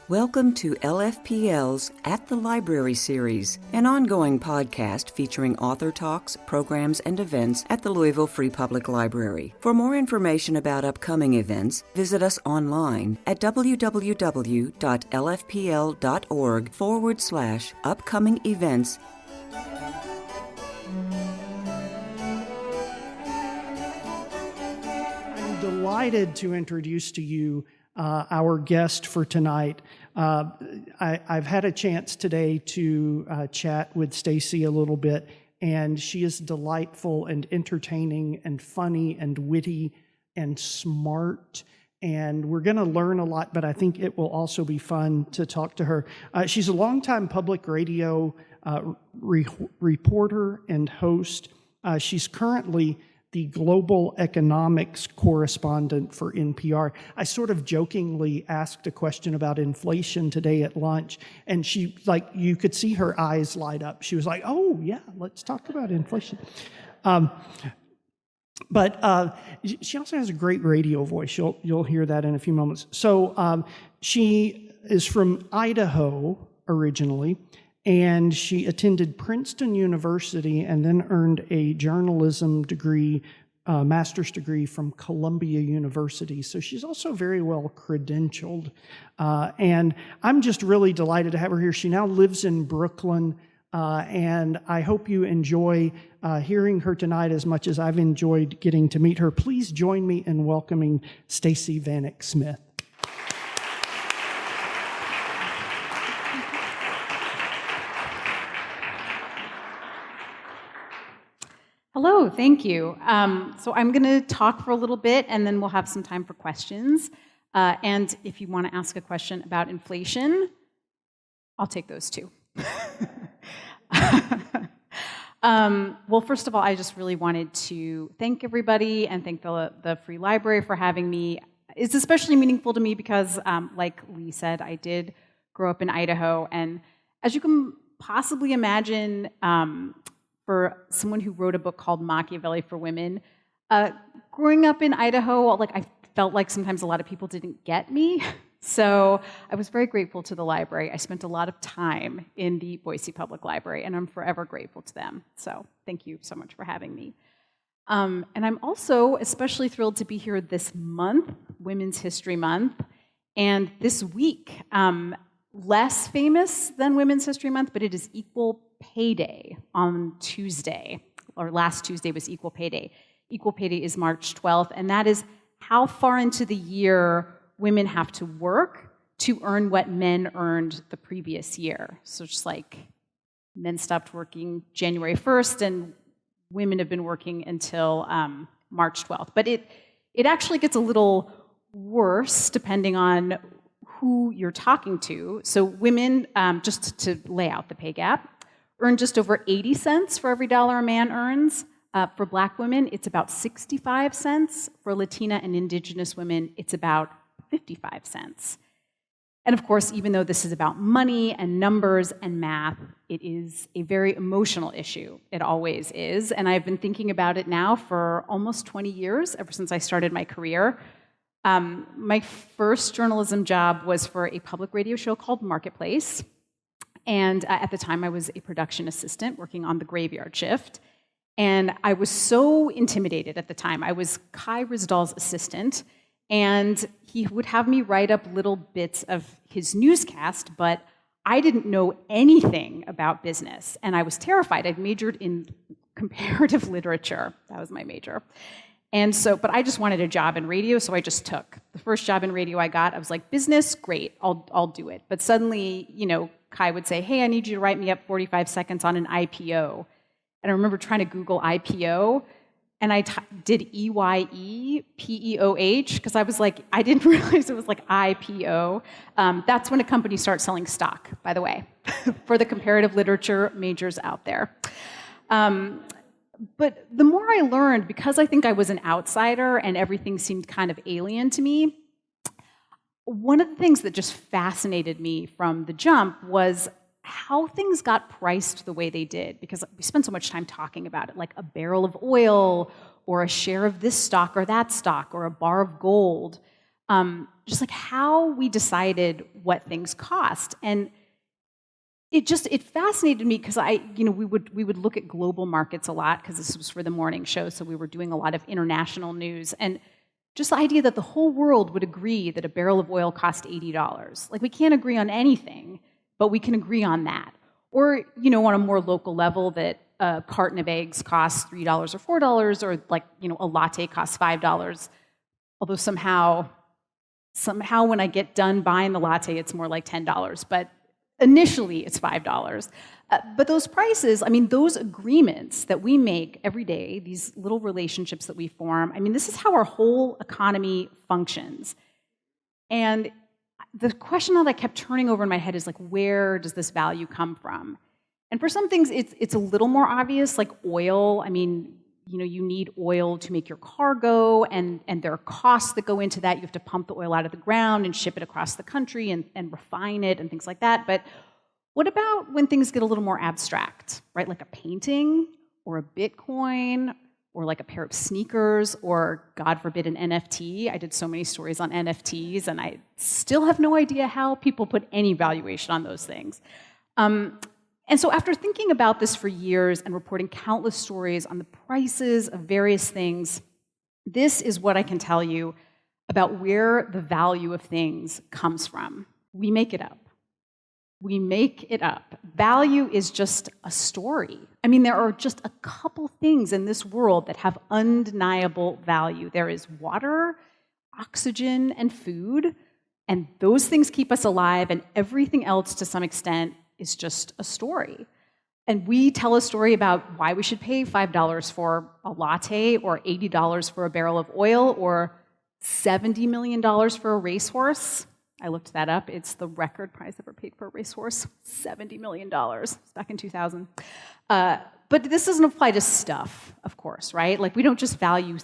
Welcome to LFPL's At the Library series, an ongoing podcast featuring author talks, programs, and events at the Louisville Free Public Library. For more information about upcoming events, visit us online at www.lfpl.org/upcoming events. I'm delighted to introduce to you our guest for tonight. I've had a chance today to chat with Stacey a little bit, and she is delightful and entertaining and funny and witty and smart. And we're going to learn a lot, but I think it will also be fun to talk to her. She's a longtime public radio reporter and host. She's currently the global economics correspondent for NPR. I sort of jokingly asked a question about inflation today at lunch, and she, like, you could see her eyes light up. She was like, "Oh, yeah, let's talk about inflation." But she also has a great radio voice. You'll hear that in a few moments. So she is from Idaho originally, and she attended Princeton University and then earned a journalism degree, master's degree from Columbia University. So she's also very well credentialed. And I'm just really delighted to have her here. She now lives in Brooklyn, and I hope you enjoy hearing her tonight as much as I've enjoyed getting to meet her. Please join me in welcoming Stacey Vanek Smith. Hello, thank you. So I'm going to talk for a little bit, and then we'll have some time for questions. And if you want to ask a question about inflation, I'll take those too. Well, first of all, I just really wanted to thank everybody and thank the Free Library for having me. It's especially meaningful to me because, like Lee said, I did grow up in Idaho. And as you can possibly imagine, for someone who wrote a book called Machiavelli for Women, growing up in Idaho, like, I felt like sometimes a lot of people didn't get me. So I was very grateful to the library. I spent a lot of time in the Boise Public Library, and I'm forever grateful to them. So thank you so much for having me. And I'm also especially thrilled to be here this month, Women's History Month, and this week, less famous than Women's History Month, but it is Equal Pay Day on Tuesday, or last Tuesday was Equal Pay Day. Equal Pay Day is March 12th, and that is how far into the year women have to work to earn what men earned the previous year. So just like men stopped working January 1st, and women have been working until March 12th. But it actually gets a little worse depending on who you're talking to. So women, just to lay out the pay gap, earn just over 80 cents for every dollar a man earns. For Black women, it's about 65 cents. For Latina and Indigenous women, it's about 55 cents. And of course, even though this is about money and numbers and math, it is a very emotional issue. It always is. And I've been thinking about it now for almost 20 years, ever since I started my career. My first journalism job was for a public radio show called Marketplace. And at the time, I was a production assistant working on the graveyard shift. And I was so intimidated at the time. I was Kai Risdall's assistant, and he would have me write up little bits of his newscast, but I didn't know anything about business, and I was terrified. I'd majored in comparative literature. That was my major. And so, but I just wanted a job in radio, so I just took. The first job in radio I got, I was like, business, great, I'll do it. But suddenly, Kai would say, hey, I need you to write me up 45 seconds on an IPO. And I remember trying to Google IPO, and I did EYEPEOH, because I was like, I didn't realize it was like IPO. That's when a company starts selling stock, by the way, for the comparative literature majors out there. But the more I learned, because I think I was an outsider and everything seemed kind of alien to me, one of the things that just fascinated me from the jump was how things got priced the way they did, because we spend so much time talking about it, like a barrel of oil or a share of this stock or that stock or a bar of gold. just like how we decided what things cost. And it fascinated me because we would look at global markets a lot because this was for the morning show, so we were doing a lot of international news, and just the idea that the whole world would agree that a barrel of oil cost $80. Like, we can't agree on anything, but we can agree on that. Or, on a more local level, that a carton of eggs costs $3 or $4, or a latte costs $5. Although somehow when I get done buying the latte, it's more like $10. But initially, it's $5. But those prices, those agreements that we make every day, these little relationships that we form, this is how our whole economy functions. And the question that I kept turning over in my head is, where does this value come from? And for some things, it's a little more obvious, like oil. You need oil to make your car go, and there are costs that go into that. You have to pump the oil out of the ground and ship it across the country and refine it and things like that. But what about when things get a little more abstract, right? Like a painting or a Bitcoin or like a pair of sneakers or, God forbid, an NFT. I did so many stories on NFTs, and I still have no idea how people put any valuation on those things. And so after thinking about this for years and reporting countless stories on the prices of various things, this is what I can tell you about where the value of things comes from. We make it up. We make it up. Value is just a story. There are just a couple things in this world that have undeniable value. There is water, oxygen, and food, and those things keep us alive, and everything else, to some extent, is just a story. And we tell a story about why we should pay $5 for a latte, or $80 for a barrel of oil, or $70 million for a racehorse. I looked that up. It's the record price ever paid for a racehorse, $70 million. It's back in 2000. But this doesn't apply to stuff, of course, right? We don't just value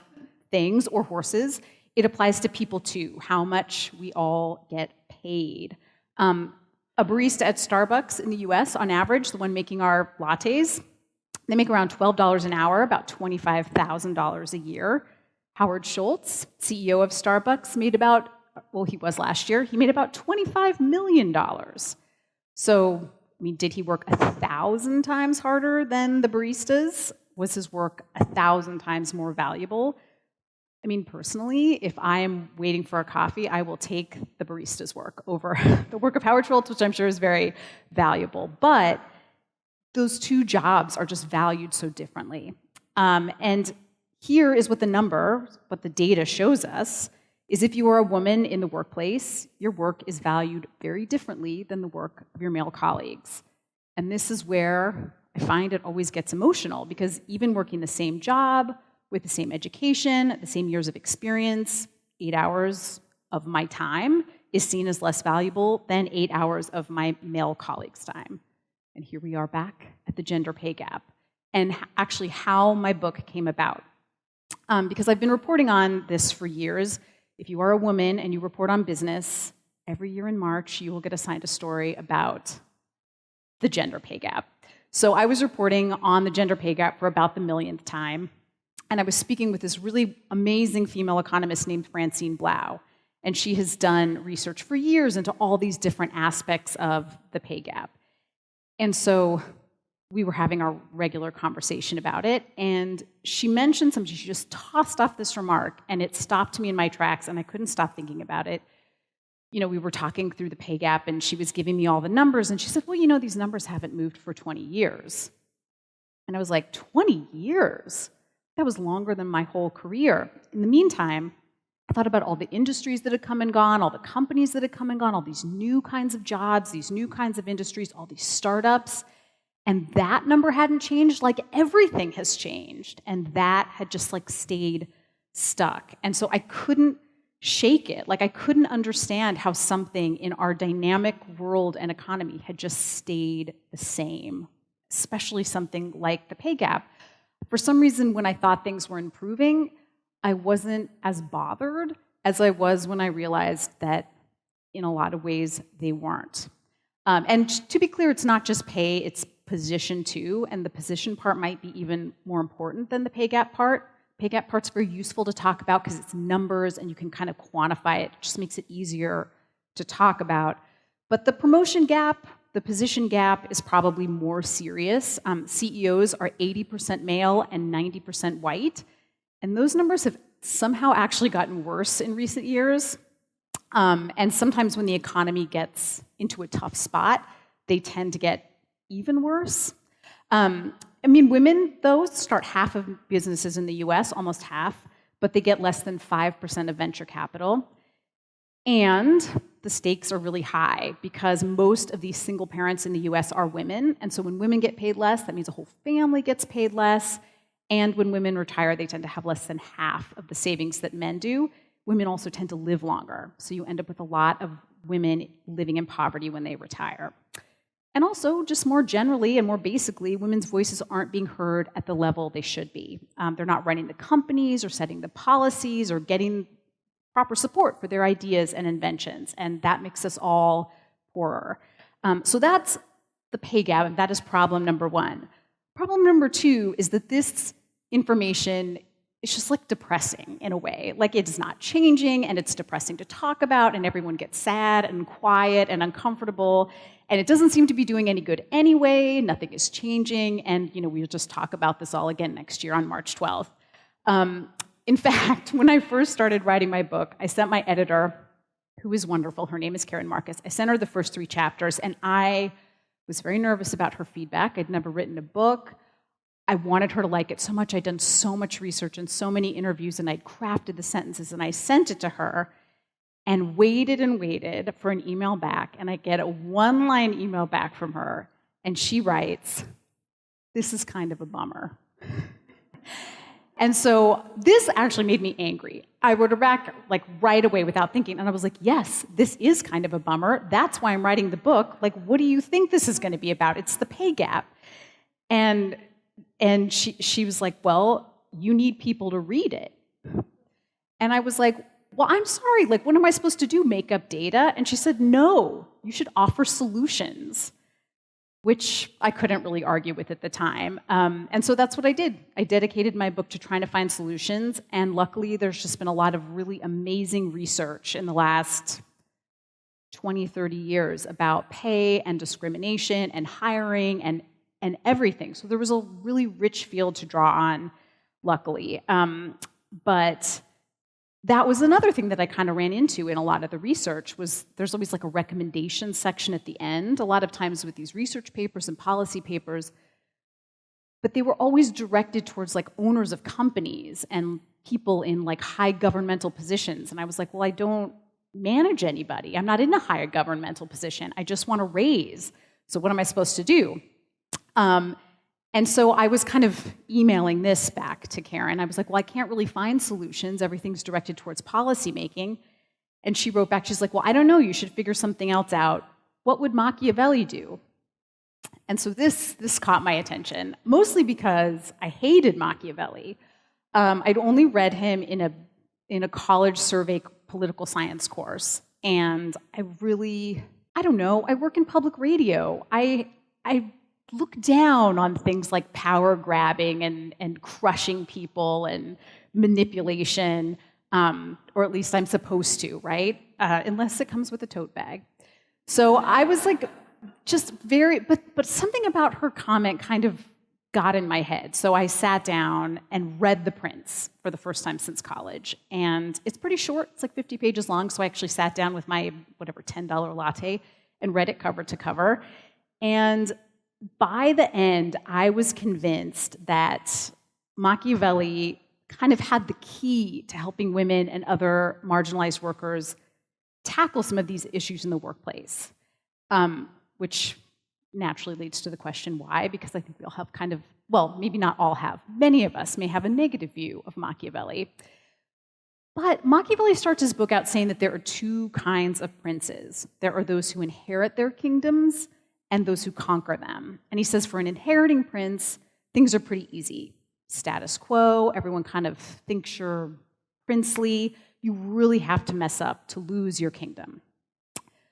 things or horses. It applies to people too, how much we all get paid. A barista at Starbucks in the US, on average, the one making our lattes, they make around $12 an hour, about $25,000 a year. Howard Schultz, CEO of Starbucks, he was last year, he made about $25 million. So, did he work 1,000 times harder than the baristas? Was his work 1,000 times more valuable? Personally, if I am waiting for a coffee, I will take the barista's work over the work of Howard Schultz, which I'm sure is very valuable. But those two jobs are just valued so differently. And here is what the data shows us, is if you are a woman in the workplace, your work is valued very differently than the work of your male colleagues. And this is where I find it always gets emotional, because even working the same job, with the same education, the same years of experience, 8 hours of my time is seen as less valuable than 8 hours of my male colleagues' time. And here we are back at the gender pay gap, and actually how my book came about. Because I've been reporting on this for years. If you are a woman and you report on business, every year in March, you will get assigned a story about the gender pay gap. So I was reporting on the gender pay gap for about the millionth time. And I was speaking with this really amazing female economist named Francine Blau. And she has done research for years into all these different aspects of the pay gap. And so we were having our regular conversation about it. And she mentioned something. She just tossed off this remark, and it stopped me in my tracks, and I couldn't stop thinking about it. We were talking through the pay gap, and she was giving me all the numbers. And she said, well, these numbers haven't moved for 20 years. And I was like, 20 years? That was longer than my whole career. In the meantime, I thought about all the industries that had come and gone, all the companies that had come and gone, all these new kinds of jobs, these new kinds of industries, all these startups. And that number hadn't changed. Everything has changed. And that had just stayed stuck. And so I couldn't shake it. I couldn't understand how something in our dynamic world and economy had just stayed the same, especially something like the pay gap. For some reason, when I thought things were improving, I wasn't as bothered as I was when I realized that in a lot of ways they weren't. And to be clear, it's not just pay, it's position too, and the position part might be even more important than the pay gap part. pay gap part's very useful to talk about because it's numbers and you can kind of quantify it. It just makes it easier to talk about. But the promotion gap, the position gap is probably more serious. CEOs are 80% male and 90% white. And those numbers have somehow actually gotten worse in recent years. And sometimes when the economy gets into a tough spot, they tend to get even worse. Women, though, start half of businesses in the US, almost half, but they get less than 5% of venture capital. And the stakes are really high because most of these single parents in the US are women. And so when women get paid less, that means a whole family gets paid less. And when women retire, they tend to have less than half of the savings that men do. Women also tend to live longer. So you end up with a lot of women living in poverty when they retire. And also, just more generally and more basically, women's voices aren't being heard at the level they should be. They're not running the companies or setting the policies or getting proper support for their ideas and inventions. And that makes us all poorer. So that's the pay gap, and that is problem number one. Problem number two is that this information is just like depressing in a way. Like it's not changing, and it's depressing to talk about, and everyone gets sad and quiet and uncomfortable. And it doesn't seem to be doing any good anyway. Nothing is changing. And we'll just talk about this all again next year on March 12th. In fact, when I first started writing my book, I sent my editor, who is wonderful, her name is Karen Marcus, I sent her the first 3 chapters, and I was very nervous about her feedback. I'd never written a book. I wanted her to like it so much. I'd done so much research and so many interviews, and I'd crafted the sentences, and I sent it to her and waited for an email back, and I get a 1-line email back from her, and she writes, "This is kind of a bummer." And so this actually made me angry. I wrote her back like right away without thinking, and I was like, yes, this is kind of a bummer. That's why I'm writing the book. Like, what do you think this is going to be about? It's the pay gap. And she was like, well, you need people to read it. And I was like, well, I'm sorry, like, what am I supposed to do, make up data? And she said, no, you should offer solutions, which I couldn't really argue with at the time. And so that's what I did. I dedicated my book to trying to find solutions, and luckily there's just been a lot of really amazing research in the last 20, 30 years about pay and discrimination and hiring and everything. So there was a really rich field to draw on, luckily. But that was another thing that I kind of ran into in a lot of the research was there's always like a recommendation section at the end, a lot of times with these research papers and policy papers, but they were always directed towards like owners of companies and people in like high governmental positions. And I was like, well, I don't manage anybody. I'm not in a higher governmental position. I just want to raise. So what am I supposed to do? And so I was kind of emailing this back to Karen. I was like, well, I can't really find solutions. Everything's directed towards policy making. And she wrote back, she's like, well, I don't know. You should figure something else out. What would Machiavelli do? And so this caught my attention, mostly because I hated Machiavelli. I'd only read him in a college survey political science course. And I don't know, I work in public radio. I look down on things like power grabbing and crushing people and manipulation, or at least I'm supposed to, right? Unless it comes with a tote bag. So I was like, just but something about her comment kind of got in my head. So I sat down and read The Prince for the first time since college. And it's pretty short, it's like 50 pages long. So I actually sat down with my, $10 latte and read it cover to cover. And by the end, I was convinced that Machiavelli kind of had the key to helping women and other marginalized workers tackle some of these issues in the workplace, which naturally leads to the question why, because I think we all have kind of, well, maybe not all have, many of us may have a negative view of Machiavelli. But Machiavelli starts his book out saying that there are 2 kinds of princes. There are those who inherit their kingdoms and those who conquer them. And he says for an inheriting prince, things are pretty easy. Status quo, everyone kind of thinks you're princely. You really have to mess up to lose your kingdom.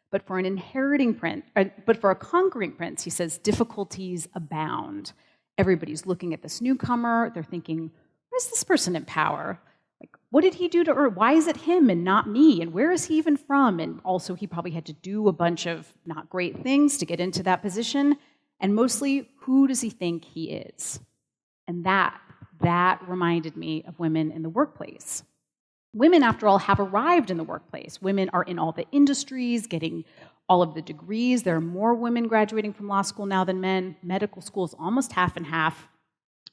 But for a conquering prince, he says, difficulties abound. Everybody's looking at this newcomer. They're thinking, what is this person in power? Like, what did he do to earn? Why is it him and not me? And where is he even from? And also, he probably had to do a bunch of not great things to get into that position. And mostly, who does he think he is? And that reminded me of women in the workplace. Women, after all, have arrived in the workplace. Women are in all the industries, getting all of the degrees. There are more women graduating from law school now than men. Medical school is almost half and half.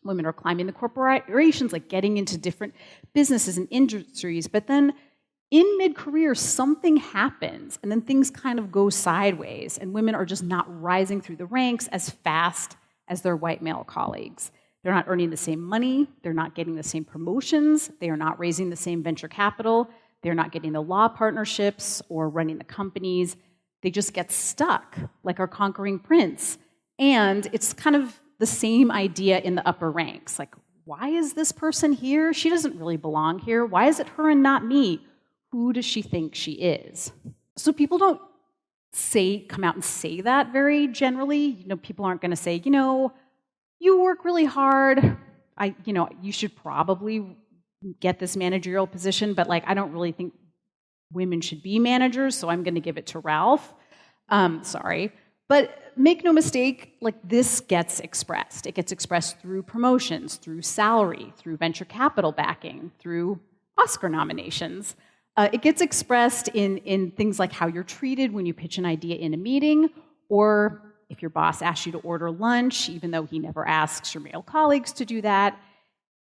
Women are climbing the corporations, like getting into different businesses and industries. But then in mid-career, something happens, and then things kind of go sideways, and women are just not rising through the ranks as fast as their white male colleagues. They're not earning the same money. They're not getting the same promotions. They are not raising the same venture capital. They're not getting the law partnerships or running the companies. They just get stuck, like our conquering prince. And it's kind of the same idea in the upper ranks. Like, why is this person here? She doesn't really belong here. Why is it her and not me? Who does she think she is? So people don't come out and say that very generally. People aren't going to say, you work really hard. You should probably get this managerial position, but I don't really think women should be managers, so I'm going to give it to Ralph. Sorry. But make no mistake, this gets expressed. It gets expressed through promotions, through salary, through venture capital backing, through Oscar nominations. It gets expressed in things like how you're treated when you pitch an idea in a meeting, or if your boss asks you to order lunch, even though he never asks your male colleagues to do that.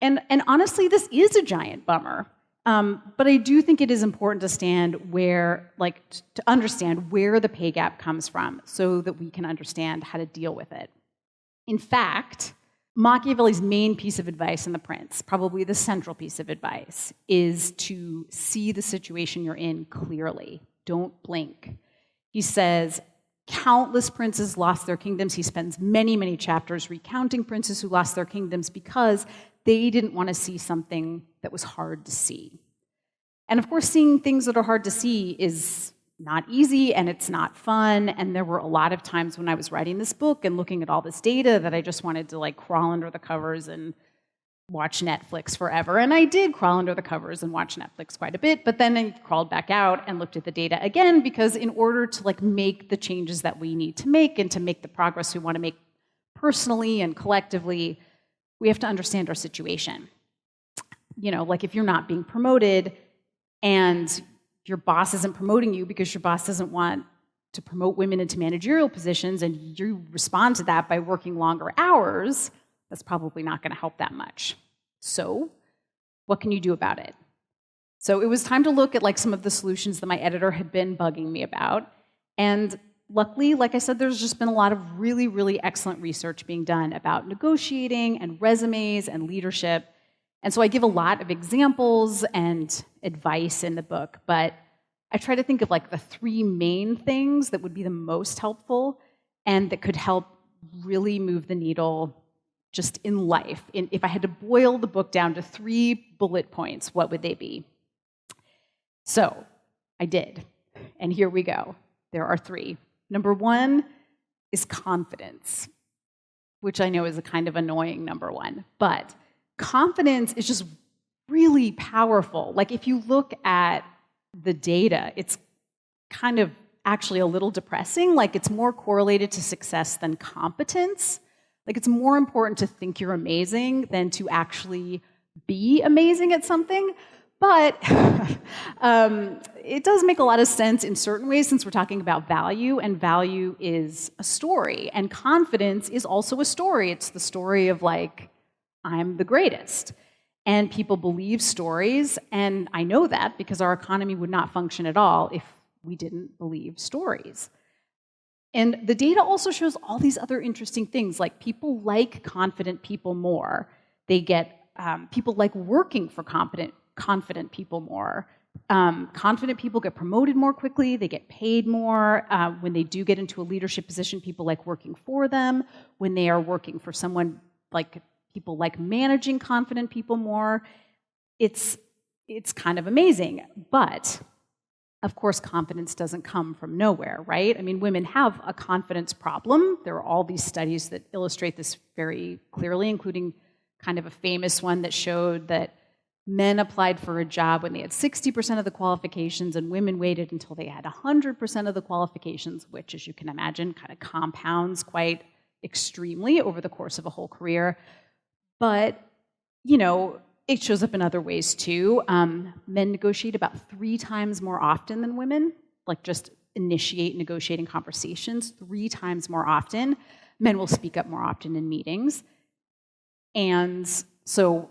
And honestly, this is a giant bummer. But I do think it is important to to understand where the pay gap comes from so that we can understand how to deal with it. In fact, Machiavelli's main piece of advice in The Prince, probably the central piece of advice, is to see the situation you're in clearly. Don't blink. He says, countless princes lost their kingdoms. He spends many, many chapters recounting princes who lost their kingdoms because they didn't want to see something that was hard to see. And of course, seeing things that are hard to see is not easy and it's not fun. And there were a lot of times when I was writing this book and looking at all this data that I just wanted to crawl under the covers and watch Netflix forever. And I did crawl under the covers and watch Netflix quite a bit, but then I crawled back out and looked at the data again, because in order to make the changes that we need to make and to make the progress we want to make personally and collectively, we have to understand our situation. If you're not being promoted and your boss isn't promoting you because your boss doesn't want to promote women into managerial positions, and you respond to that by working longer hours, that's probably not going to help that much. So, what can you do about it? So it was time to look at some of the solutions that my editor had been bugging me about. And luckily, like I said, there's just been a lot of really, really excellent research being done about negotiating and resumes and leadership. And so I give a lot of examples and advice in the book, but I try to think of the three main things that would be the most helpful and that could help really move the needle just in life. If I had to boil the book down to 3 bullet points, what would they be? So I did, and here we go. There are 3. Number 1 is confidence, which I know is a kind of annoying number 1, but confidence is just really powerful. If you look at the data, it's kind of actually a little depressing. It's more correlated to success than competence. It's more important to think you're amazing than to actually be amazing at something. But it does make a lot of sense in certain ways, since we're talking about value, and value is a story. And confidence is also a story. It's the story of I'm the greatest. And people believe stories, and I know that because our economy would not function at all if we didn't believe stories. And the data also shows all these other interesting things, people like confident people more. They get, people like working for confident people more. Confident people get promoted more quickly, they get paid more. When they do get into a leadership position, people like working for them. When they are working for someone, people like managing confident people more. It's kind of amazing. But of course, confidence doesn't come from nowhere, right? I mean, women have a confidence problem. There are all these studies that illustrate this very clearly, including kind of a famous one that showed that men applied for a job when they had 60% of the qualifications, and women waited until they had 100% of the qualifications, which, as you can imagine, kind of compounds quite extremely over the course of a whole career. But, it shows up in other ways too. Men negotiate about 3 times more often than women, like just initiate negotiating conversations 3 times more often. Men will speak up more often in meetings. And so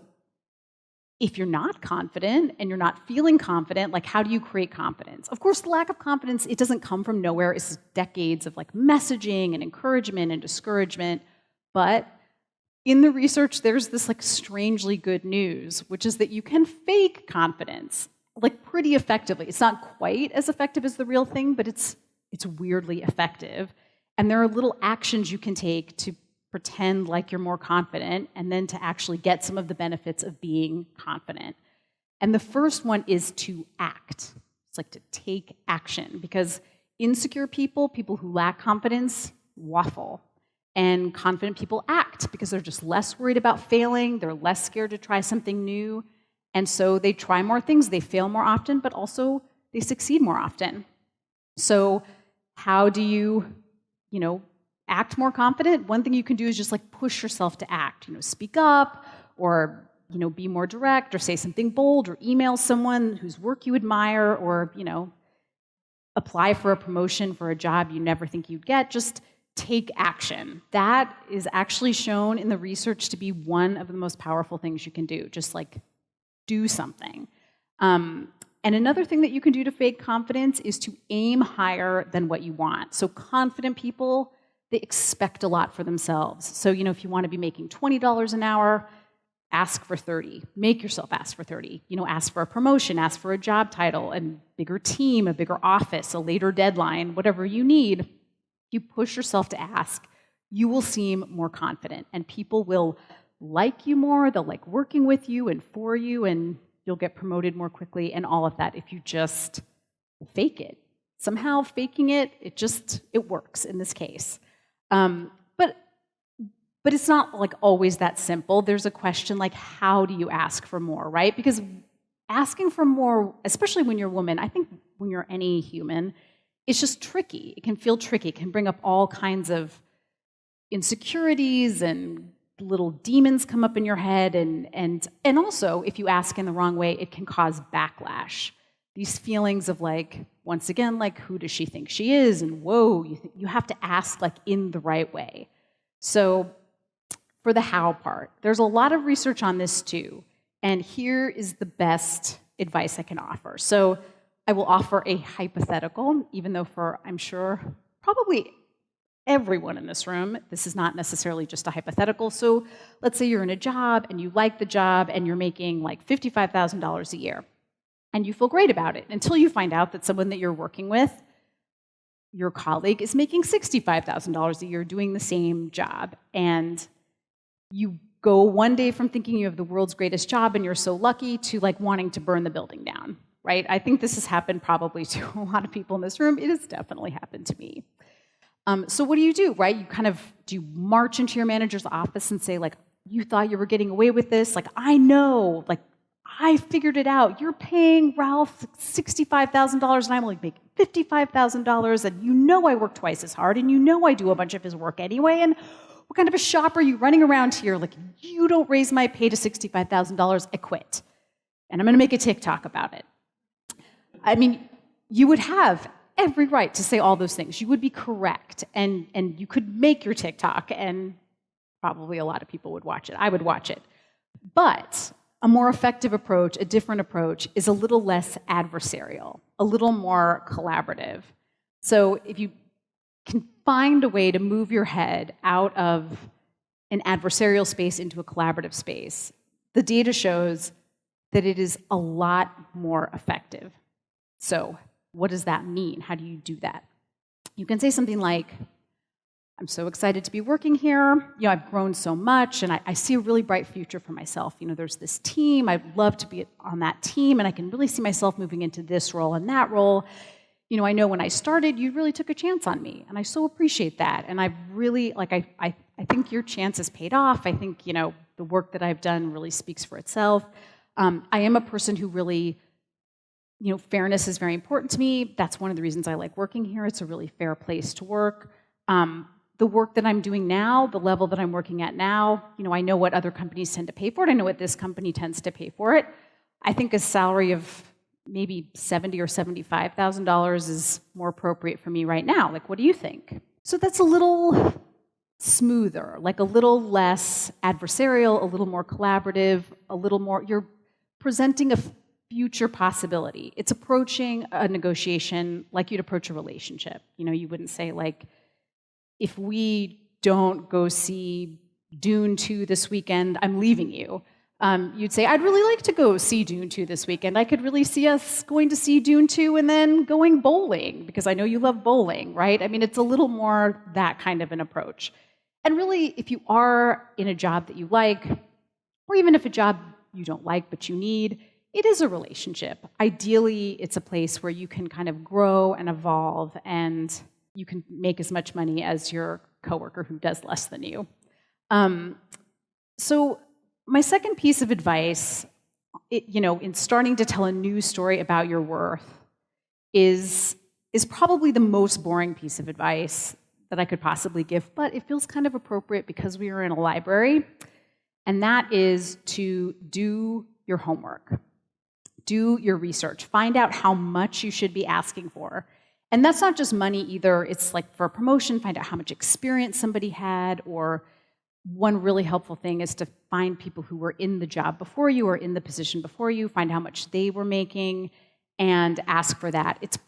if you're not confident and you're not feeling confident, like how do you create confidence? Of course, the lack of confidence, it doesn't come from nowhere. It's decades of like messaging and encouragement and discouragement. But in the research, there's this like strangely good news, which is that you can fake confidence like pretty effectively. It's not quite as effective as the real thing, but it's weirdly effective. And there are little actions you can take to pretend like you're more confident and then to actually get some of the benefits of being confident. And the first one is to act. It's like to take action, because insecure people who lack confidence, waffle. And confident people act because they're just less worried about failing, they're less scared to try something new, and so they try more things, they fail more often, but also they succeed more often. So how do you, act more confident? One thing you can do is just like push yourself to act, speak up, or be more direct, or say something bold, or email someone whose work you admire, or apply for a promotion for a job you never think you'd get. Just take action. That is actually shown in the research to be one of the most powerful things you can do. Just like do something. And another thing that you can do to fake confidence is to aim higher than what you want. So confident people, they expect a lot for themselves. So, if you want to be making $20 an hour, ask for 30. Make yourself ask for 30. Ask for a promotion, ask for a job title, a bigger team, a bigger office, a later deadline, whatever you need. You push yourself to ask, you will seem more confident, and people will like you more, they'll like working with you and for you, and you'll get promoted more quickly, and all of that if you just fake it. Somehow faking it, it works in this case. But it's not like always that simple. There's a question like, how do you ask for more, right? Because asking for more, especially when you're a woman, I think when you're any human, it's just tricky. It can feel tricky. It can bring up all kinds of insecurities, and little demons come up in your head. And also, if you ask in the wrong way, it can cause backlash. These feelings of like, once again, like, who does she think she is? And whoa, you have to ask like in the right way. So for the how part, there's a lot of research on this too. And here is the best advice I can offer. So I will offer a hypothetical, even though for, I'm sure, probably everyone in this room, this is not necessarily just a hypothetical. So let's say you're in a job and you like the job and you're making like $55,000 a year. And you feel great about it until you find out that someone that you're working with, your colleague, is making $65,000 a year doing the same job. And you go one day from thinking you have the world's greatest job and you're so lucky to like wanting to burn the building down. Right? I think this has happened probably to a lot of people in this room. It has definitely happened to me. So what do, right? Do you march into your manager's office and say, like, you thought you were getting away with this? Like, I know, like, I figured it out. You're paying Ralph $65,000 and I'm only making $55,000, and I work twice as hard, and I do a bunch of his work anyway, and what kind of a shop are you running around here? Like, you don't raise my pay to $65,000, I quit. And I'm going to make a TikTok about it. I mean, you would have every right to say all those things. You would be correct, and you could make your TikTok, and probably a lot of people would watch it. I would watch it. But a more effective approach, a different approach, is a little less adversarial, a little more collaborative. So if you can find a way to move your head out of an adversarial space into a collaborative space, the data shows that it is a lot more effective. So what does that mean? How do you do that? You can say something like, I'm so excited to be working here. I've grown so much, and I see a really bright future for myself. There's this team. I'd love to be on that team, and I can really see myself moving into this role and that role. I know when I started, you really took a chance on me, and I so appreciate that. And I really, I think your chance has paid off. I think, the work that I've done really speaks for itself. I am a person who really, fairness is very important to me. That's one of the reasons I like working here. It's a really fair place to work. The work that I'm doing now, the level that I'm working at now, I know what other companies tend to pay for it. I know what this company tends to pay for it. I think a salary of maybe $70,000 or $75,000 is more appropriate for me right now. Like, what do you think? So that's a little smoother, like a little less adversarial, a little more collaborative, a little more, you're presenting a future possibility. It's approaching a negotiation like you'd approach a relationship. You wouldn't say, like, if we don't go see Dune 2 this weekend, I'm leaving you. You'd say, I'd really like to go see Dune 2 this weekend. I could really see us going to see Dune 2 and then going bowling, because I know you love bowling, right? I mean, it's a little more that kind of an approach. And really, if you are in a job that you like, or even if a job you don't like but you need, it is a relationship. Ideally, it's a place where you can kind of grow and evolve, and you can make as much money as your coworker who does less than you. So my second piece of advice, in starting to tell a new story about your worth, is probably the most boring piece of advice that I could possibly give, but it feels kind of appropriate because we are in a library, and that is to do your homework. Do your research. Find out how much you should be asking for. And that's not just money either. It's like for a promotion, find out how much experience somebody had, or one really helpful thing is to find people who were in the job before you or in the position before you, find how much they were making, and ask for that. It's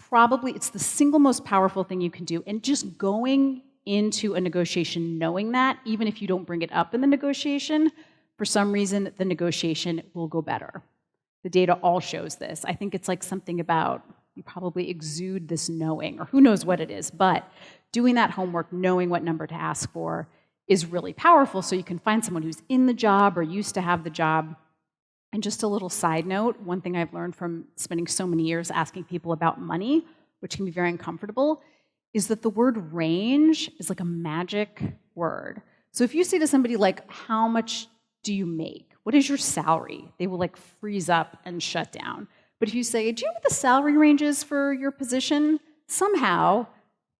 the single most powerful thing you can do. And just going into a negotiation knowing that, even if you don't bring it up in the negotiation, for some reason, the negotiation will go better. The data all shows this. I think it's like something about you probably exude this knowing, or who knows what it is, but doing that homework, knowing what number to ask for, is really powerful, so you can find someone who's in the job or used to have the job. And just a little side note, one thing I've learned from spending so many years asking people about money, which can be very uncomfortable, is that the word range is like a magic word. So if you say to somebody, like, how much do you make? What is your salary? They will like freeze up and shut down. But if you say, do you know what the salary range is for your position? Somehow,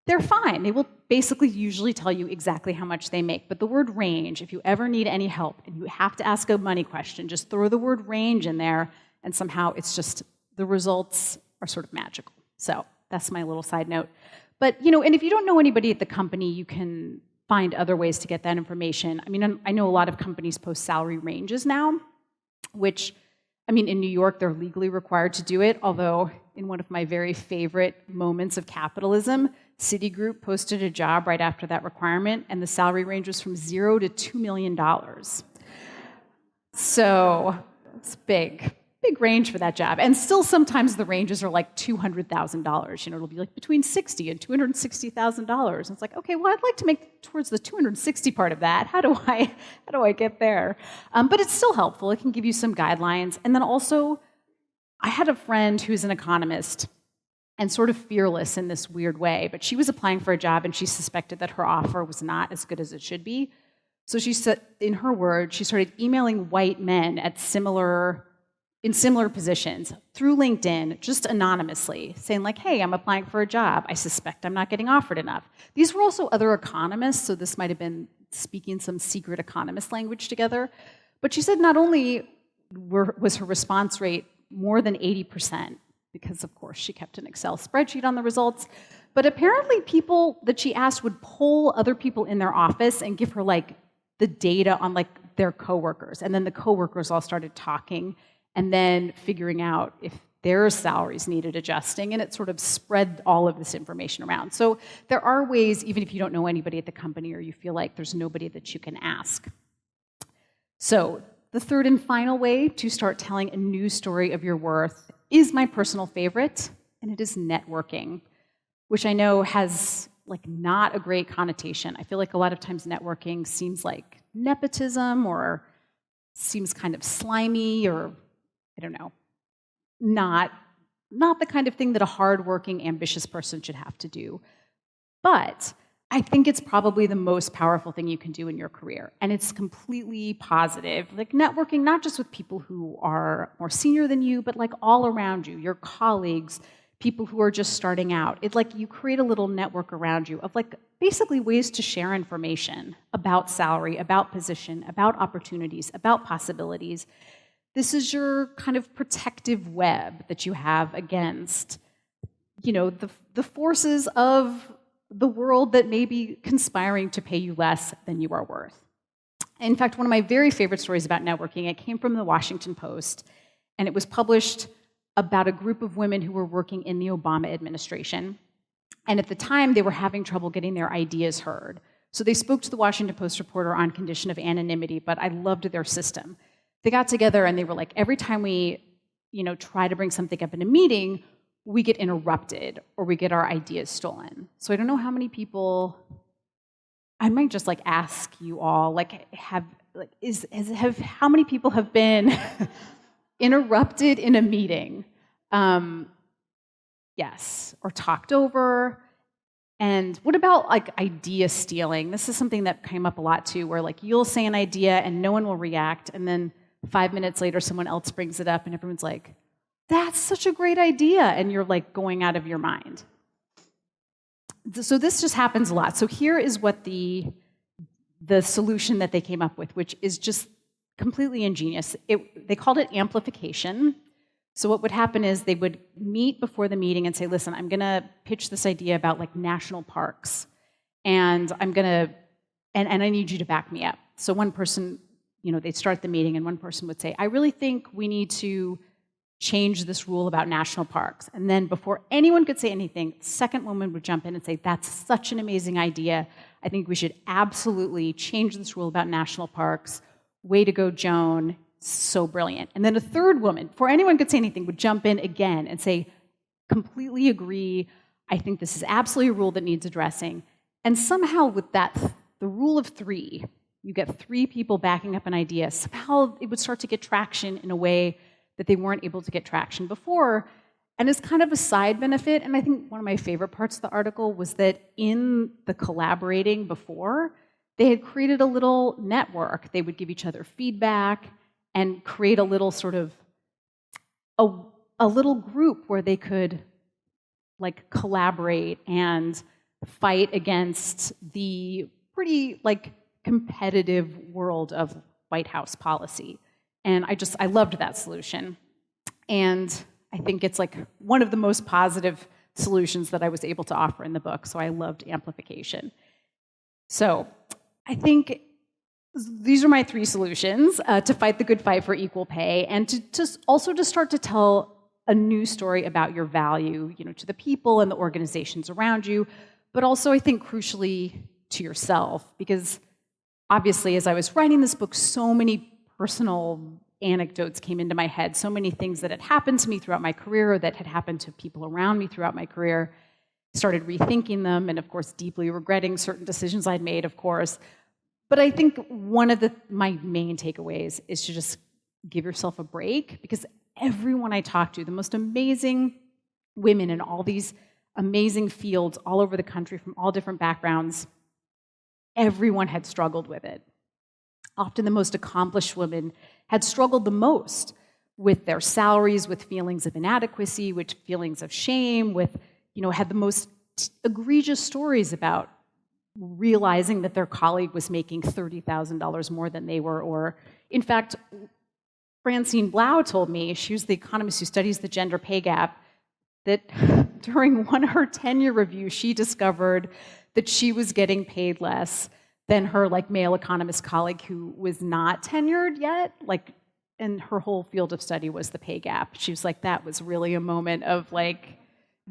they're fine. They will basically usually tell you exactly how much they make. But the word range, if you ever need any help and you have to ask a money question, just throw the word range in there, and somehow it's just, the results are sort of magical. So that's my little side note. But, and if you don't know anybody at the company, you can find other ways to get that information. I mean, I know a lot of companies post salary ranges now, which, in New York, they're legally required to do it, although in one of my very favorite moments of capitalism, Citigroup posted a job right after that requirement, and the salary range was from $0 to $2 million. So it's big range for that job. And still sometimes the ranges are like $200,000. It'll be like between $60,000 and $260,000. And it's like, okay, well, I'd like to make towards the 260 part of that. How do I get there? But it's still helpful. It can give you some guidelines. And then also, I had a friend who's an economist and sort of fearless in this weird way, but she was applying for a job and she suspected that her offer was not as good as it should be. So she said, in her words, she started emailing white men in similar positions through LinkedIn, just anonymously, saying like, hey, I'm applying for a job. I suspect I'm not getting offered enough. These were also other economists, so this might have been speaking some secret economist language together. But she said not only was her response rate more than 80%, because of course she kept an Excel spreadsheet on the results, but apparently people that she asked would poll other people in their office and give her like the data on like their coworkers. And then the coworkers all started talking and then figuring out if their salaries needed adjusting, and it sort of spread all of this information around. So there are ways, even if you don't know anybody at the company or you feel like there's nobody that you can ask. So the third and final way to start telling a new story of your worth is my personal favorite, and it is networking, which I know has like not a great connotation. I feel like a lot of times networking seems like nepotism or seems kind of slimy or, I don't know, not not the kind of thing that a hardworking, ambitious person should have to do. But I think it's probably the most powerful thing you can do in your career. And it's completely positive. Like networking, not just with people who are more senior than you, but like all around you, your colleagues, people who are just starting out. It's like you create a little network around you of like basically ways to share information about salary, about position, about opportunities, about possibilities. This is your kind of protective web that you have against, the forces of the world that may be conspiring to pay you less than you are worth. In fact, one of my very favorite stories about networking, it came from the Washington Post, and it was published about a group of women who were working in the Obama administration. And at the time, they were having trouble getting their ideas heard. So they spoke to the Washington Post reporter on condition of anonymity, but I loved their system. They got together and they were like, every time we, try to bring something up in a meeting, we get interrupted or we get our ideas stolen. So I don't know how many people, I might just like ask you all, how many people have been interrupted in a meeting? Yes, or talked over. And what about like idea stealing? This is something that came up a lot too, where like you'll say an idea and no one will react, and then 5 minutes later someone else brings it up and everyone's like, that's such a great idea, and you're like going out of your mind. So this just happens a lot. So here is what the solution that they came up with, which is just completely ingenious. They called it amplification. So what would happen is they would meet before the meeting and say, listen, I'm going to pitch this idea about like national parks, and I need you to back me up. So one person, they'd start the meeting and one person would say, I really think we need to change this rule about national parks. And then before anyone could say anything, the second woman would jump in and say, that's such an amazing idea. I think we should absolutely change this rule about national parks. Way to go, Joan. So brilliant. And then a third woman, before anyone could say anything, would jump in again and say, completely agree. I think this is absolutely a rule that needs addressing. And somehow with that, the rule of three, you get three people backing up an idea, somehow it would start to get traction in a way that they weren't able to get traction before. And as kind of a side benefit, and I think one of my favorite parts of the article was that in the collaborating before, they had created a little network. They would give each other feedback and create a little sort of, a little group where they could like collaborate and fight against the pretty like competitive world of White House policy. And I loved that solution. And I think it's like one of the most positive solutions that I was able to offer in the book. So I loved amplification. So I think these are my three solutions to fight the good fight for equal pay, and to also start to tell a new story about your value, to the people and the organizations around you, but also I think crucially to yourself, because obviously as I was writing this book, so many personal anecdotes came into my head, so many things that had happened to me throughout my career or that had happened to people around me throughout my career. Started rethinking them and, of course, deeply regretting certain decisions I'd made, of course. But I think one of my main takeaways is to just give yourself a break, because everyone I talk to, the most amazing women in all these amazing fields all over the country from all different backgrounds, everyone had struggled with it. Often the most accomplished women had struggled the most with their salaries, with feelings of inadequacy, with feelings of shame, had the most egregious stories about realizing that their colleague was making $30,000 more than they were. Or, in fact, Francine Blau told me, she was the economist who studies the gender pay gap, that during one of her tenure reviews, she discovered that she was getting paid less than her male economist colleague who was not tenured yet. And her whole field of study was the pay gap. She was like, that was really a moment of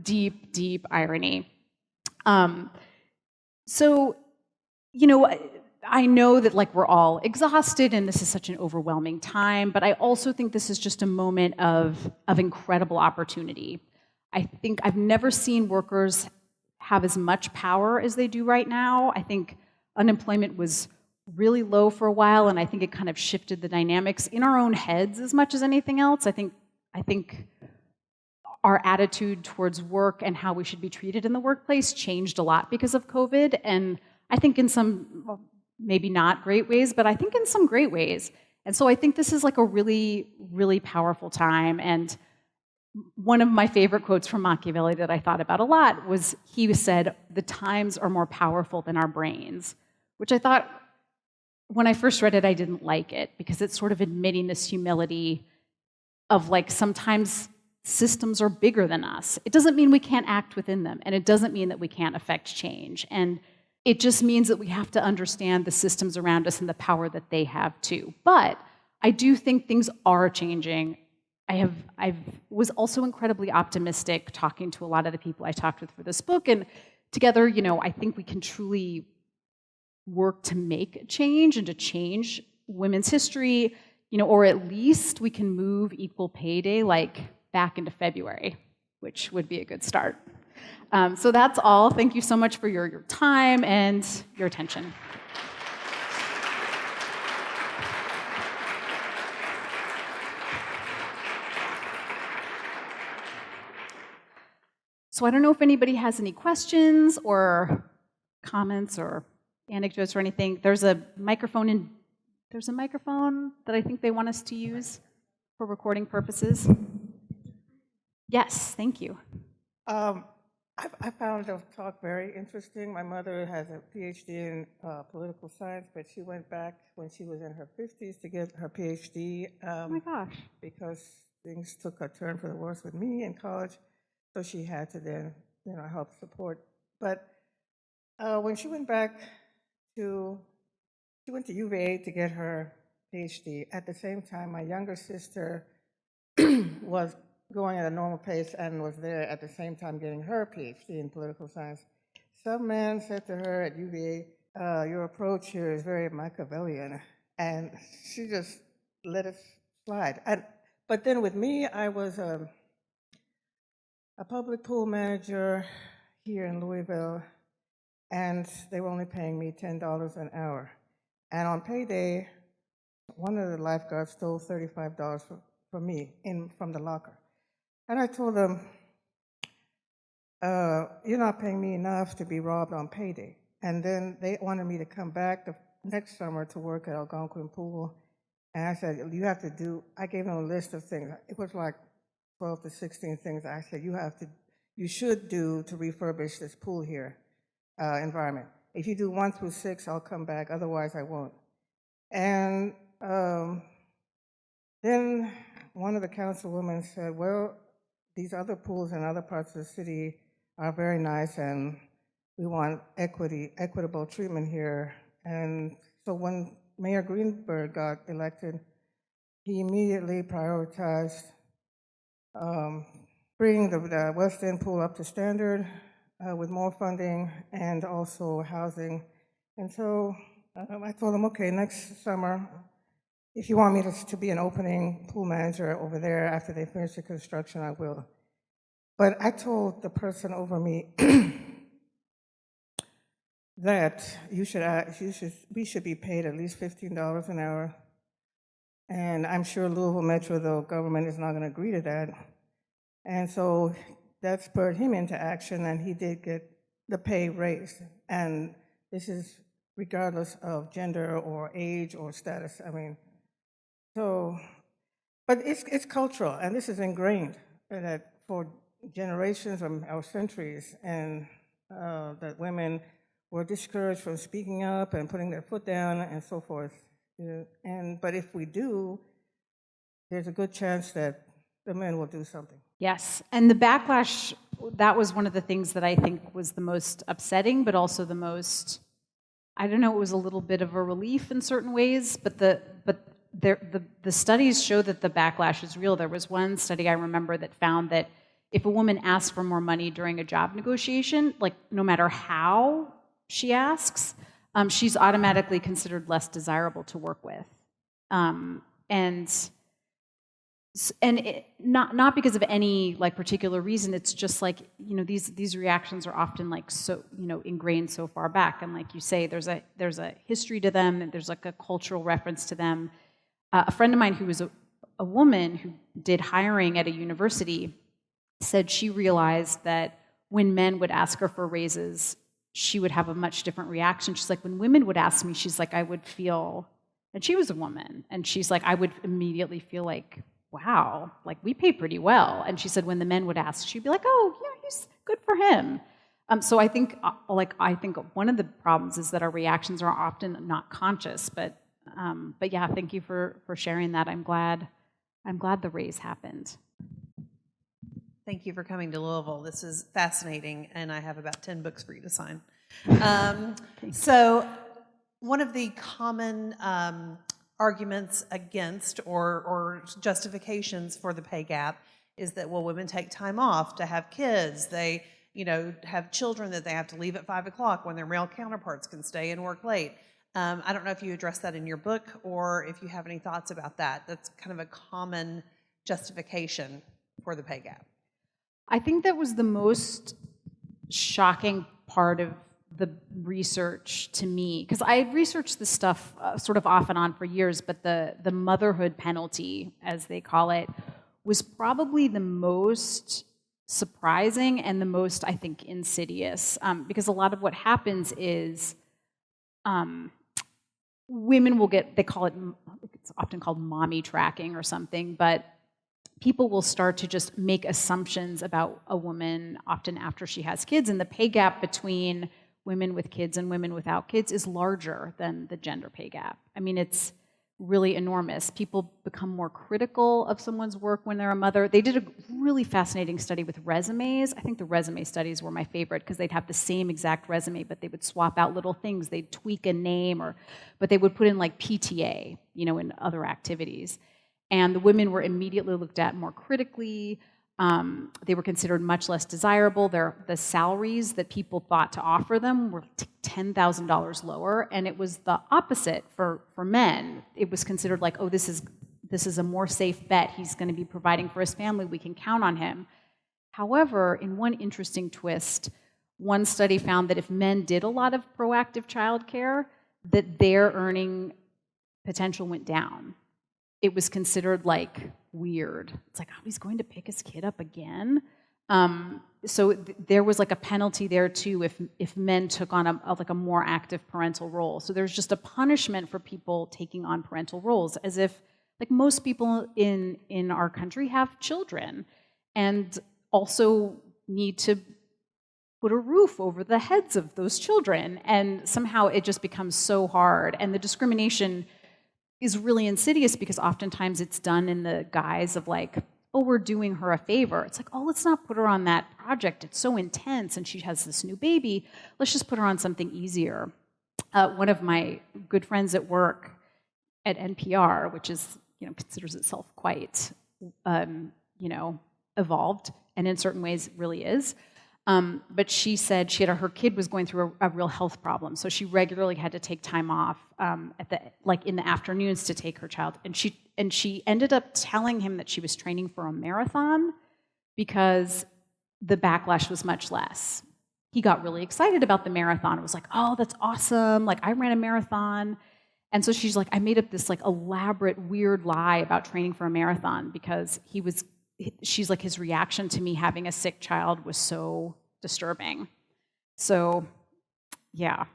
deep, deep irony. So, I know that we're all exhausted and this is such an overwhelming time, but I also think this is just a moment of incredible opportunity. I think I've never seen workers have as much power as they do right now. I think unemployment was really low for a while, and I think it kind of shifted the dynamics in our own heads as much as anything else. I think our attitude towards work and how we should be treated in the workplace changed a lot because of COVID. And I think in some, well, maybe not great ways, but I think in some great ways. And so I think this is like a really, really powerful time. And one of my favorite quotes from Machiavelli that I thought about a lot was he said, "The times are more powerful than our brains," which I thought, when I first read it, I didn't like it because it's sort of admitting this humility of like sometimes systems are bigger than us. It doesn't mean we can't act within them, and it doesn't mean that we can't affect change. And it just means that we have to understand the systems around us and the power that they have too. But I do think things are changing. I was also incredibly optimistic talking to a lot of the people I talked with for this book, and together, I think we can truly work to make change and to change women's history, or at least we can move equal pay day like back into February, which would be a good start. So that's all. Thank you so much for your time and your attention. So I don't know if anybody has any questions or comments or anecdotes or anything. There's a microphone that I think they want us to use for recording purposes. Yes, thank you. I found the talk very interesting. My mother has a PhD in political science, but she went back when she was in her 50s to get her PhD. Oh my gosh. Because things took a turn for the worse with me in college, so she had to then, help support. But when she went back she went to UVA to get her PhD. At the same time, my younger sister was going at a normal pace and was there at the same time getting her PhD in political science. Some man said to her at UVA, "Your approach here is very Machiavellian," and she just let it slide. But then with me, I was a public pool manager here in Louisville, and they were only paying me $10 an hour. And on payday, one of the lifeguards stole $35 from me from the locker. And I told them, "You're not paying me enough to be robbed on payday." And then they wanted me to come back the next summer to work at Algonquin Pool. And I said, I gave them a list of things. It was like 12 to 16 things. I said, you should do to refurbish this pool here environment. If you do 1 through 6, I'll come back. Otherwise, I won't. And then one of the councilwomen said, "Well, these other pools in other parts of the city are very nice, and we want equitable treatment here." And so when Mayor Greenberg got elected, he immediately prioritized bringing the West End pool up to standard with more funding and also housing. And so I told him, "Okay, next summer, if you want me to be an opening pool manager over there after they finish the construction, I will." But I told the person over me that we should be paid at least $15 an hour. And I'm sure Louisville Metro, though, government is not going to agree to that. And so that spurred him into action, and he did get the pay raised. And this is regardless of gender or age or status. But it's cultural, and this is ingrained that for generations or centuries, and that women were discouraged from speaking up and putting their foot down and so forth. But if we do, there's a good chance that the men will do something. Yes, and the backlash, that was one of the things that I think was the most upsetting, but also the most, I don't know, it was a little bit of a relief in certain ways, but the studies show that the backlash is real. There was one study I remember that found that if a woman asks for more money during a job negotiation, like no matter how she asks, she's automatically considered less desirable to work with. Not because of any particular reason. It's just these reactions are often so ingrained so far back, and like you say, there's a history to them, and there's a cultural reference to them. A friend of mine who was a woman who did hiring at a university said she realized that when men would ask her for raises, she would have a much different reaction. She's like, when women would ask me, she's like, I would feel, and she was a woman, and she's like, I would immediately feel like, wow, like we pay pretty well. And she said when the men would ask, she'd be like, oh, yeah, he's good for him. So I think, I think one of the problems is that our reactions are often not conscious. But yeah, thank you for sharing that. I'm glad the raise happened. Thank you for coming to Louisville. This is fascinating, and I have about 10 books for you to sign. So one of the common arguments against or justifications for the pay gap is that, well, women take time off to have kids. They, have children that they have to leave at 5 o'clock when their male counterparts can stay and work late. I don't know if you address that in your book or if you have any thoughts about that. That's kind of a common justification for the pay gap. I think that was the most shocking part of the research to me, because I had researched this stuff sort of off and on for years, but the motherhood penalty, as they call it, was probably the most surprising and the most, I think, insidious, because a lot of what happens is women will get, it's often called mommy tracking or something, but people will start to just make assumptions about a woman often after she has kids, and the pay gap between women with kids and women without kids is larger than the gender pay gap. I mean, it's really enormous. People become more critical of someone's work when they're a mother. They did a really fascinating study with resumes. I think the resume studies were my favorite because they'd have the same exact resume, but they would swap out little things. They'd tweak a name, but they would put in like PTA, in other activities. And the women were immediately looked at more critically. They were considered much less desirable. The salaries that people thought to offer them were $10,000 lower, and it was the opposite for men. It was considered like, oh, this is a more safe bet. He's going to be providing for his family. We can count on him. However, in one interesting twist, one study found that if men did a lot of proactive childcare, that their earning potential went down. It was considered like weird. It's like, oh, he's going to pick his kid up again. So there was like a penalty there too if men took on a more active parental role. So there's just a punishment for people taking on parental roles, as if like most people in our country have children and also need to put a roof over the heads of those children. And somehow it just becomes so hard. And the discrimination is really insidious because oftentimes it's done in the guise of like, oh, we're doing her a favor. It's like, oh, let's not put her on that project. It's so intense and she has this new baby. Let's just put her on something easier. One of my good friends at work at NPR, which is, considers itself quite, evolved, and in certain ways really is. But she said her kid was going through a real health problem, so she regularly had to take time off in the afternoons to take her child. And she ended up telling him that she was training for a marathon because the backlash was much less. He got really excited about the marathon. It was like, oh, that's awesome! Like I ran a marathon, and so she's like, I made up this like elaborate weird lie about training for a marathon because she's like, his reaction to me having a sick child was so disturbing. So, yeah,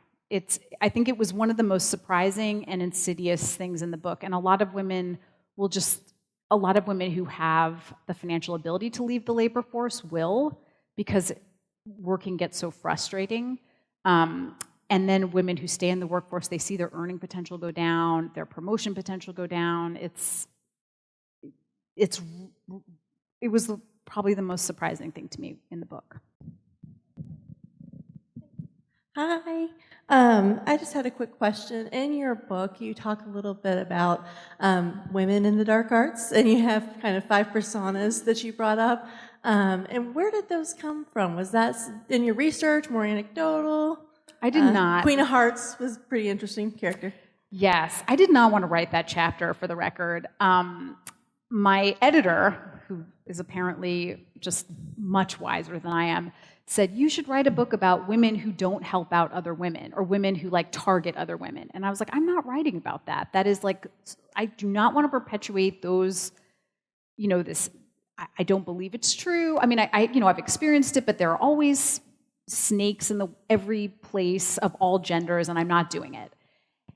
I think it was one of the most surprising and insidious things in the book. And a lot of women who have the financial ability to leave the labor force will, because working gets so frustrating. And then women who stay in the workforce, they see their earning potential go down, their promotion potential go down. It was probably the most surprising thing to me in the book. Hi. I just had a quick question. In your book, you talk a little bit about women in the dark arts, and you have kind of 5 personas that you brought up. And where did those come from? Was that in your research, more anecdotal? I did not. Queen of Hearts was a pretty interesting character. Yes, I did not want to write that chapter, for the record. My editor, who is apparently just much wiser than I am, said, you should write a book about women who don't help out other women or women who like target other women. And I was like, I'm not writing about that. That is like, I do not want to perpetuate those, this I don't believe it's true. I mean, I've experienced it, but there are always snakes in every place of all genders, and I'm not doing it.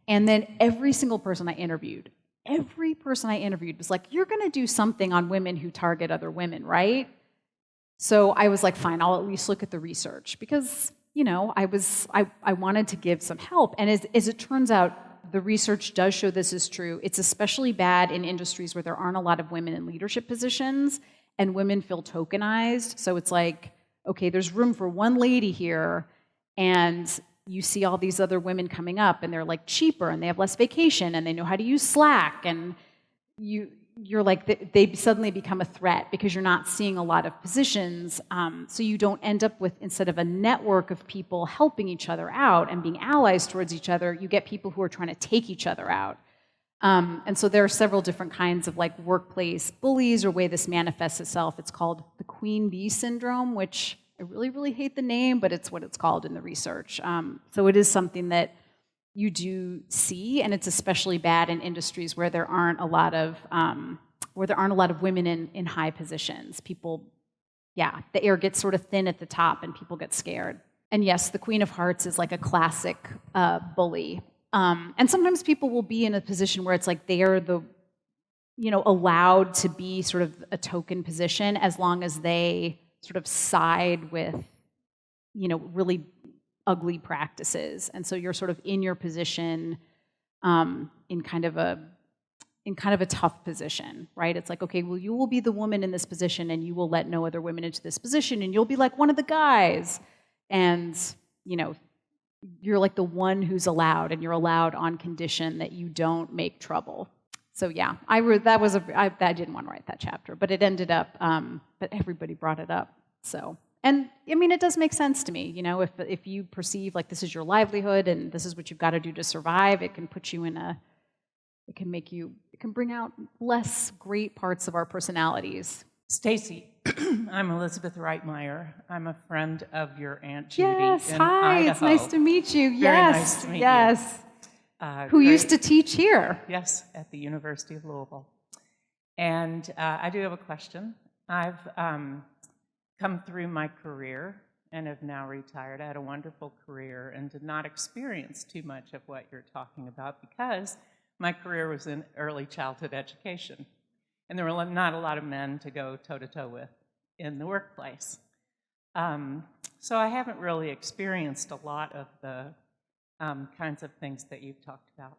And then every person I interviewed was like, you're going to do something on women who target other women, right? So I was like, fine, I'll at least look at the research, because, I wanted to give some help. And as it turns out, the research does show this is true. It's especially bad in industries where there aren't a lot of women in leadership positions and women feel tokenized. So it's like, okay, there's room for one lady here, and you see all these other women coming up, and they're like cheaper, and they have less vacation, and they know how to use Slack, and you're like, they suddenly become a threat because you're not seeing a lot of positions. So you don't end up with, instead of a network of people helping each other out and being allies towards each other, you get people who are trying to take each other out. And so there are several different kinds of like workplace bullies or way this manifests itself. It's called the queen bee syndrome, which I really, really hate the name, but it's what it's called in the research. So it is something that you do see, and it's especially bad in industries where there aren't a lot of women in high positions. People, the air gets sort of thin at the top, and people get scared. And yes, the Queen of Hearts is like a classic bully. And sometimes people will be in a position where it's like they are allowed to be sort of a token position as long as they sort of side with, really ugly practices. And so you're sort of in your position in kind of a tough position, right? It's like, okay, well, you will be the woman in this position, and you will let no other women into this position, and you'll be like one of the guys. And, you're like the one who's allowed, and you're allowed on condition that you don't make trouble. So yeah, I didn't want to write that chapter, but it ended up, but everybody brought it up. So, and I mean, it does make sense to me, if you perceive like this is your livelihood and this is what you've got to do to survive, it can put you it can bring out less great parts of our personalities. Stacey, I'm Elizabeth Reitmeyer. I'm a friend of your Aunt Judy Yes, in hi, Idaho. it's nice to meet you. Very Yes, nice to meet yes. you. Who Craig- used to teach here. Yes, at the University of Louisville. And I do have a question. I've come through my career and have now retired. I had a wonderful career and did not experience too much of what you're talking about because my career was in early childhood education. And there were not a lot of men to go toe-to-toe with in the workplace. So I haven't really experienced a lot of the kinds of things that you've talked about.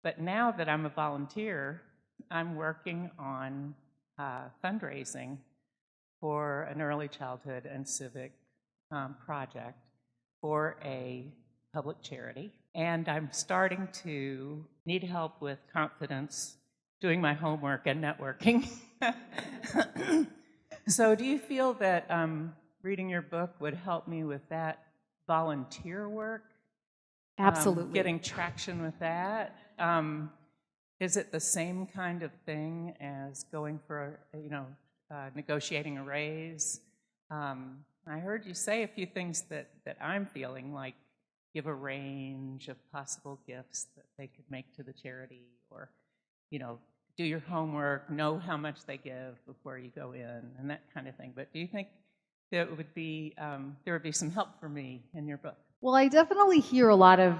But now that I'm a volunteer, I'm working on fundraising for an early childhood and civic project for a public charity. And I'm starting to need help with confidence, doing my homework and networking. So do you feel that reading your book would help me with that volunteer work? Absolutely. Getting traction with that? Is it the same kind of thing as going for, negotiating a raise? I heard you say a few things that I'm feeling, like give a range of possible gifts that they could make to the charity, or, do your homework, know how much they give before you go in, and that kind of thing. But do you think that there would be some help for me in your book? Well, I definitely hear a lot of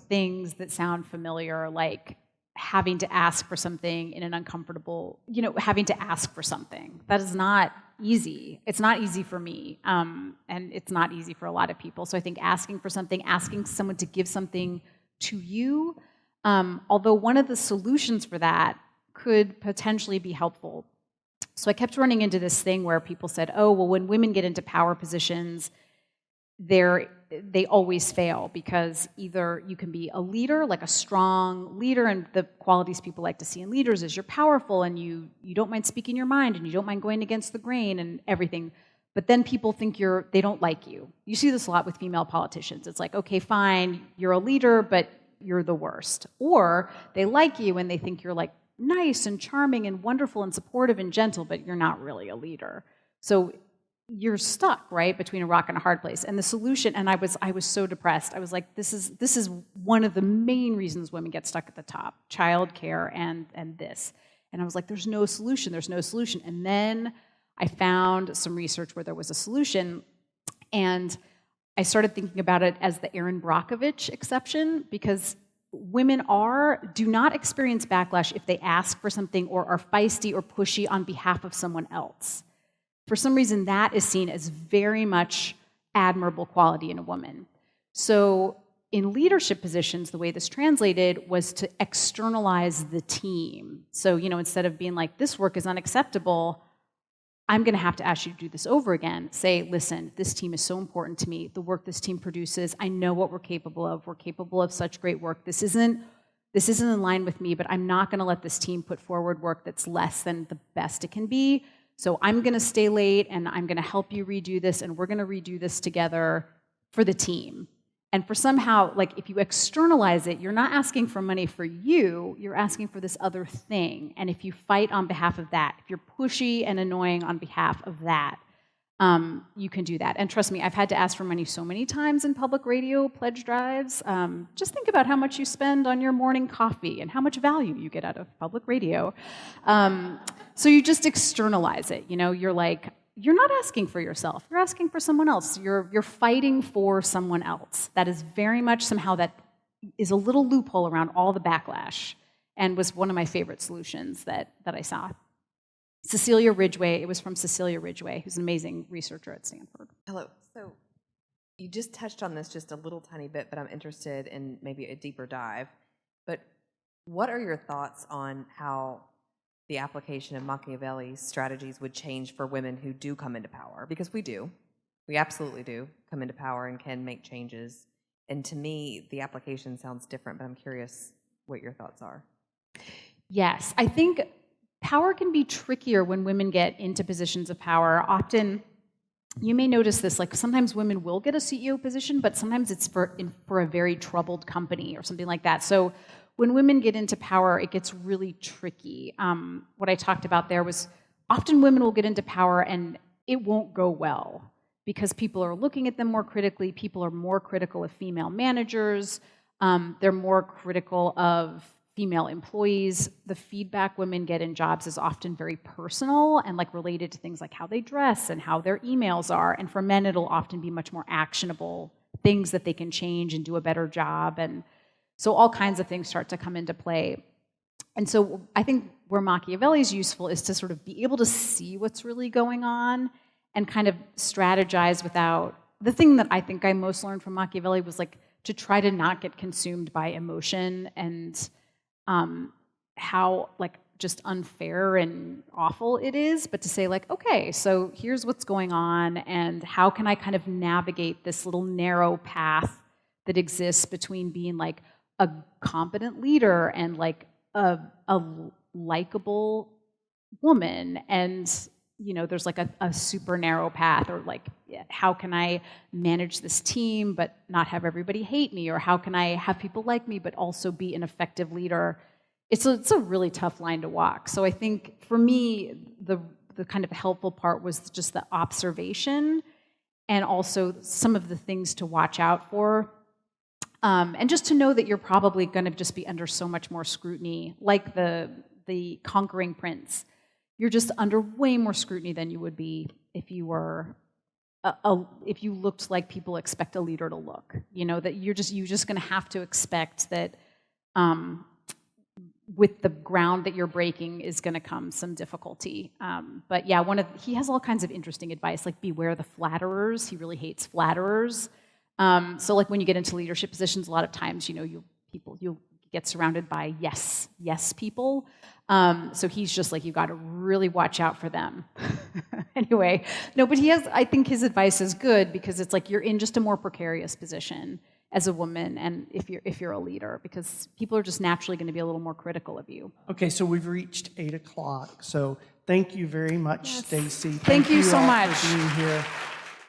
things that sound familiar, like having to ask for something in an uncomfortable, having to ask for something. That is not easy. It's not easy for me, and it's not easy for a lot of people. So I think asking for something, asking someone to give something to you, although one of the solutions for that could potentially be helpful. So I kept running into this thing where people said, oh, well, when women get into power positions, they always fail because either you can be a leader, like a strong leader, and the qualities people like to see in leaders is you're powerful and you don't mind speaking your mind and you don't mind going against the grain and everything. But then people think they don't like you. You see this a lot with female politicians. It's like, okay, fine, you're a leader, but you're the worst. Or they like you and they think you're like nice and charming and wonderful and supportive and gentle, but you're not really a leader. So you're stuck, right, between a rock and a hard place. And the solution, and I was so depressed. I was like, this is one of the main reasons women get stuck at the top, childcare and this. And I was like, there's no solution. And then I found some research where there was a solution, and I started thinking about it as the Erin Brockovich exception, because women do not experience backlash if they ask for something or are feisty or pushy on behalf of someone else. For some reason, that is seen as very much admirable quality in a woman. So in leadership positions, the way this translated was to externalize the team. So, instead of being like, this work is unacceptable, I'm going to have to ask you to do this over again. Say, listen, this team is so important to me. The work this team produces, I know what we're capable of. We're capable of such great work. This isn't in line with me, but I'm not going to let this team put forward work that's less than the best it can be. So I'm going to stay late, and I'm going to help you redo this, and we're going to redo this together for the team. And for somehow, if you externalize it, you're not asking for money for you, you're asking for this other thing. And if you fight on behalf of that, if you're pushy and annoying on behalf of that, you can do that. And trust me, I've had to ask for money so many times in public radio pledge drives. Just think about how much you spend on your morning coffee and how much value you get out of public radio. So you just externalize it. You're like, you're not asking for yourself. You're asking for someone else. You're fighting for someone else. That is very much somehow that is a little loophole around all the backlash, and was one of my favorite solutions that I saw. Cecilia Ridgway, it was from Cecilia Ridgway, who's an amazing researcher at Stanford. Hello. So you just touched on this just a little tiny bit, but I'm interested in maybe a deeper dive. But what are your thoughts on how the application of Machiavelli's strategies would change for women who do come into power? Because we absolutely do come into power and can make changes. And to me, the application sounds different, but I'm curious what your thoughts are. Yes, I think power can be trickier when women get into positions of power. Often, you may notice this, sometimes women will get a CEO position, but sometimes it's for a very troubled company or something like that. So when women get into power, it gets really tricky. What I talked about there was often women will get into power and it won't go well because people are looking at them more critically. People are more critical of female managers. They're more critical of female employees. The feedback women get in jobs is often very personal and related to things like how they dress and how their emails are. And for men, it'll often be much more actionable things that they can change and do a better job. And so all kinds of things start to come into play. And so I think where Machiavelli is useful is to sort of be able to see what's really going on and kind of strategize without... The thing that I think I most learned from Machiavelli was to try to not get consumed by emotion and how just unfair and awful it is, but to say okay, so here's what's going on and how can I kind of navigate this little narrow path that exists between being a competent leader and a likable woman, and there's a super narrow path, or how can I manage this team but not have everybody hate me, or how can I have people like me but also be an effective leader? It's a really tough line to walk. So I think for me, the kind of helpful part was just the observation and also some of the things to watch out for. And just to know that you're probably going to just be under so much more scrutiny, like the conquering prince. You're just under way more scrutiny than you would be if you were, if you looked like people expect a leader to look. That you're just going to have to expect that with the ground that you're breaking is going to come some difficulty. But yeah, he has all kinds of interesting advice, beware the flatterers. He really hates flatterers. So when you get into leadership positions, a lot of times, you'll get surrounded by yes people. So he's just you've got to really watch out for them. Anyway, no, but I think his advice is good because it's you're in just a more precarious position as a woman, and if you're a leader, because people are just naturally going to be a little more critical of you. Okay, so we've reached 8 o'clock. So thank you very much, Stacey. Thank you so all much for being here.